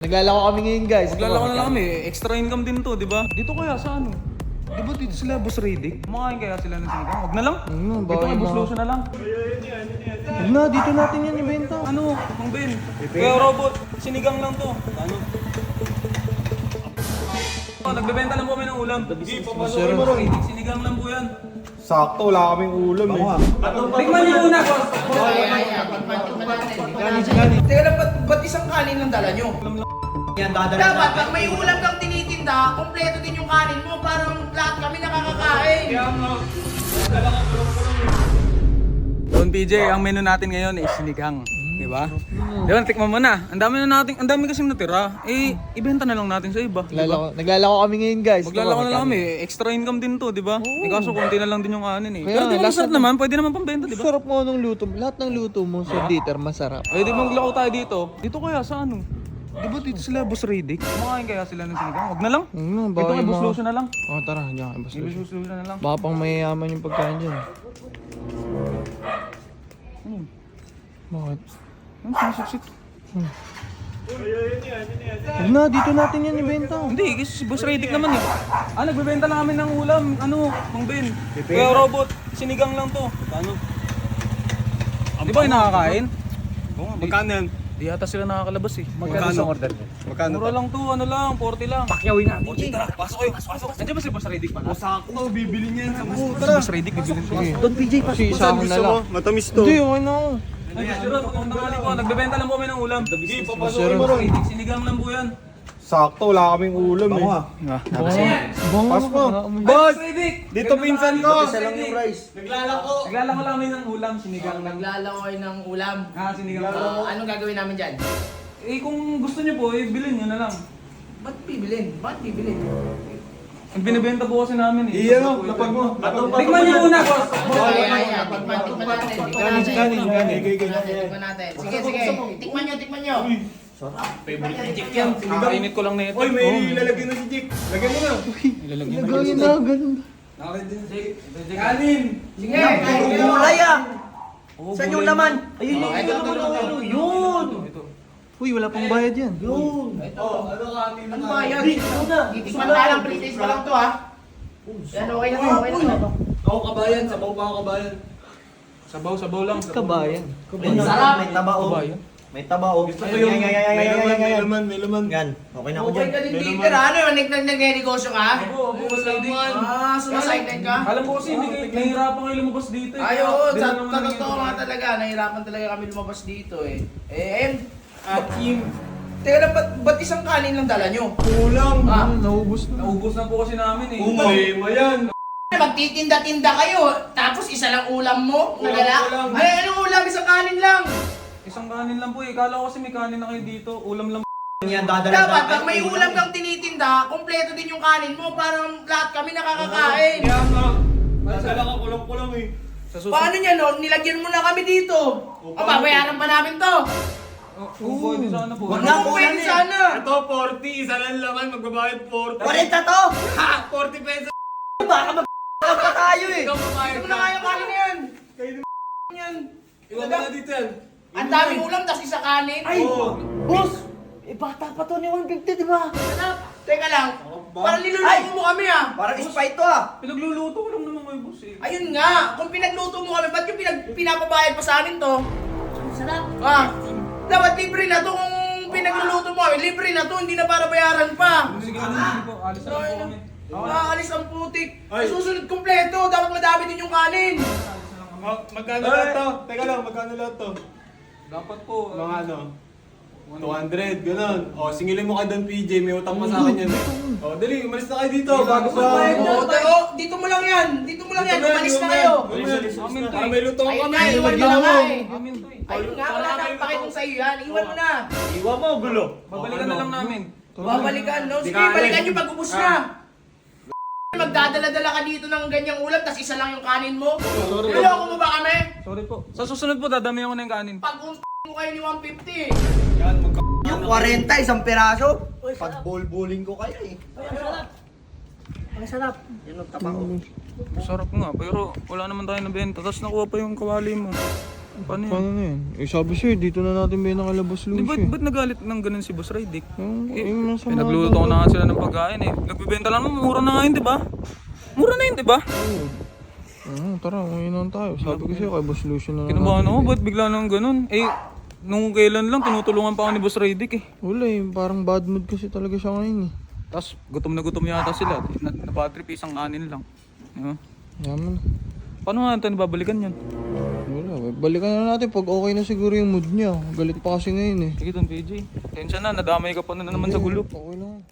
Naglalako kami ngayon, guys. Naglalako na lang kami. Extra income din to, di ba? Dito kaya sa ano? Di ba dito sila Boss Riddick? Kumakain kaya sila ng sinigang? Huwag na lang. Dito kay Boss Lucio na lang. Huwag na, dito natin yan ibenta. Ano? Mang Ben? Kaya robot, sinigang lang to. Ano? Oh, nagbebenta lang po kami ng ulam. Sige, papasok mo rin. Sinigang lang po yan. Sakto, wala kaming ulam eh. Tikman niyo muna, boss. Teka lang, ba't isang kanin lang dala nyo? Dapat, pag may ulam kang tinitinda, kompleto din yung kanin mo, parang lahat kami nakakakain. Don PJ, ang menu natin ngayon is sinigang. Di ba? Di ba, tikman mo na. Ang dami kasing natira. Eh, ibenta na lang natin sa iba. Naglalako kami ngayon, guys. Maglalako na lang kami. Extra income din to, di ba? Eh, kaso konti na lang din yung kanin eh. Kaya, Pero di ba lasa masarap naman? Pwede naman pambenta, di ba? Sarap mo nung luto. Lahat ng luto mo sa diter masarap. Ay, di maglako tayo dito. Dito kaya sa ano? Di ba dito sila Boss Riddick? Kumakain kaya sila ng sinigang? Huwag na lang. Dito kay Boss Lucio na lang. Oh, tara, diyan kay Boss Kay Lucio. Boss Lucio na lang. Baka pang mayayaman yung pagkain dyan. Ano? Bakit? Ano sinasuksit? Huwag na, dito natin yan ibenta. Hindi, kasi si Boss Riddick naman eh. Ah, nagbebenta lang kami ng ulam. Ano, Mang Ben? Kaya robot, sinigang lang to. Ano? Di ba kayo nakakain? Magkano yan? Di ata sila nakakalabas eh. Magkano order mo? Magkano? Mura lang to, ano lang, 40 lang. Pakyawin natin. 40, tara, pasok kayo, pasok. Nandiyan ba si Boss Riddick pala? Sakto, bibili niya yan sa Si Boss Riddick, bibilin ko. Don PJ, kasi isa mo na lang. Matamis to. Hindi, okay na ako. Ay, sure, tanghali po, nagbebenta lang po kami ng ulam. Sige, papasok Sir. mo rin. Sinigang lang po yan. Sakto, wala kaming ulam eh. Pasok mo. Boss! Riddick! Dito pinsan ko! Naglalako lang kami ng ulam, sinigang lang. Naglalako kayo ng ulam. Ah, sinigang lang. Anong gagawin namin dyan? Eh, kung gusto niyo po, eh, bilhin niyo na lang. Ba't bibilin? Bakit bibilin? Ang binibenta po kasi namin eh. Iyan o, lapag mo. Tikman niyo muna, boss. Tikman natin. Tikman natin. Sige. Tikman nyo. Nakainit ko lang na ito. Oy, may ilalagay na si Jake. Lagyan mo na. Ilalagyan Gawin na, ganun. Kanin! Sige. Kulay ah! Oh, Saan yung laman? Ayun Ito. yun! Uy, wala pang bayad yan. Ano ba yan? Titikman na lang, pre-taste pa lang to ha. Yan, okay na to. Ako kabayan, sabaw pa ako kabayan. Sabaw lang. Kabayan. Sarap. May tabao. Kabayan. May tabao. Gusto ko yung may laman. Yan. Okay na ako Okay dyan. ka din dito na. Ano, nagnegosyo ka? Oo, Boss Riddick. Sumasayden ka? Alam ko kasi, nahihirapan kayo lumabas dito eh. Ay, oo, Ganun sa naman ang totoo ginagawa. nga talaga, nahirapan talaga kami lumabas dito eh. Ayun, teka lang, ba't isang kanin lang dala nyo? Kulang. Naubos na. Naubos na po kasi namin eh. Problema yan. Magtitinda-tinda kayo, tapos isa lang ulam mo? Nagala? Ay, anong ulam? Isang kanin lang! Isang kanin lang po eh. Kala ko kasi may kanin na kayo dito. Ulam lang. Yan, dadala Dapat, pag may ulam kang tinitinda, kompleto din yung kanin mo, parang lahat kami nakakakain. Kaya nga. Nadala ka kulang eh. Sa susunod. Paano niya no? Nilagyan mo na kami dito. O, babayaran pa namin to. Kung pwede sana po. Wag na kung pwede sana. Ito, 40. Isa lang laman, magbabayad 40. 40 to! Ha! 40 pesos. Baka pa tayo eh! Ikaw mabayad Ito na nga yung kanin na yan. Yan. Iwan mo na dito yan. Ang daming ulam, tas isa kanin. Ay! Boss! Eh bata pa to ni 150 di ba? Sarap. Teka lang, parang niluluto mo kami ah. Parang ispa ito ah! Pinagluluto ko lang naman kayo, boss eh. Ayun nga, kung pinagluto mo kami, ba't yung pinapabayad pa sa amin to? Sarap. Ah, dapat libre na to kung pinagluluto mo kami. Libre na to, hindi na para bayaran pa. Sige, sige po. Alis na lang po kami. Aalis ang putik. Ay. Susunod kumpleto, dapat madami din yung kanin. Magkano lahat to? Teka lang, magkano lahat to? Dapat po. Mga ano? 200, ganun. O, singilin mo ka doon, PJ. May utang pa sa akin yan eh. O, dali, umalis na kayo dito. Bago pa. Dito mo lang yan. Dito mo lang yan. Umalis na kayo. Amin to Para eh. may luto Ayun kami. nga, iwan mo na nga eh. Amin to eh. Ayun nga, wala na pakitong sa'yo yan. Iwan mo na. Iwa mo, gulo! Babalikan na lang namin. Babalikan, no? Sige, Di ka balikan alis. yung pag-ubos na. Magdadala-dala ka dito ng ganyang ulam, tas isa lang yung kanin mo. Niloko mo ba kami? Sorry po. Sa susunod po, dadamihan ko na yung kanin. Pag mo kayo ni 150. Yung 40, isang piraso. Pag bol-boling ko kayo eh. Ang sarap. Yan ang tabao. Sarap nga, pero wala naman tayo nabenta. Tapos nakuha pa yung kawali mo. Paano yan? Paano na yan? Eh sabi siya, dito na natin may nakalabas Di, Lucy. ba't nagalit ng ganun si Boss Raydick? Nagluto Nagluto na nga sila ng pagkain eh. Nagbibenta lang naman, mura na nga yun, di ba? Mura na yun, di ba? Tara, uminom tayo. Sabi ko sa'yo kay Boss Lucian na Kinabahan ako, ba't bigla nang ganun? Eh, nung kailan lang, tinutulungan pa ako ni Boss Raydick eh. Wala eh, parang bad mood kasi talaga siya ngayon eh. Tapos, gutom na gutom yata sila. Napatrip, isang kanin lang. Diba? Yaman. Paano nga natin babalikan yan? Wala, balikan na natin pag okay na siguro yung mood niya. Galit pa kasi ngayon eh. Sige doon, PJ. Tensya na, nadamay ka pa na naman sa gulo. Okay lang.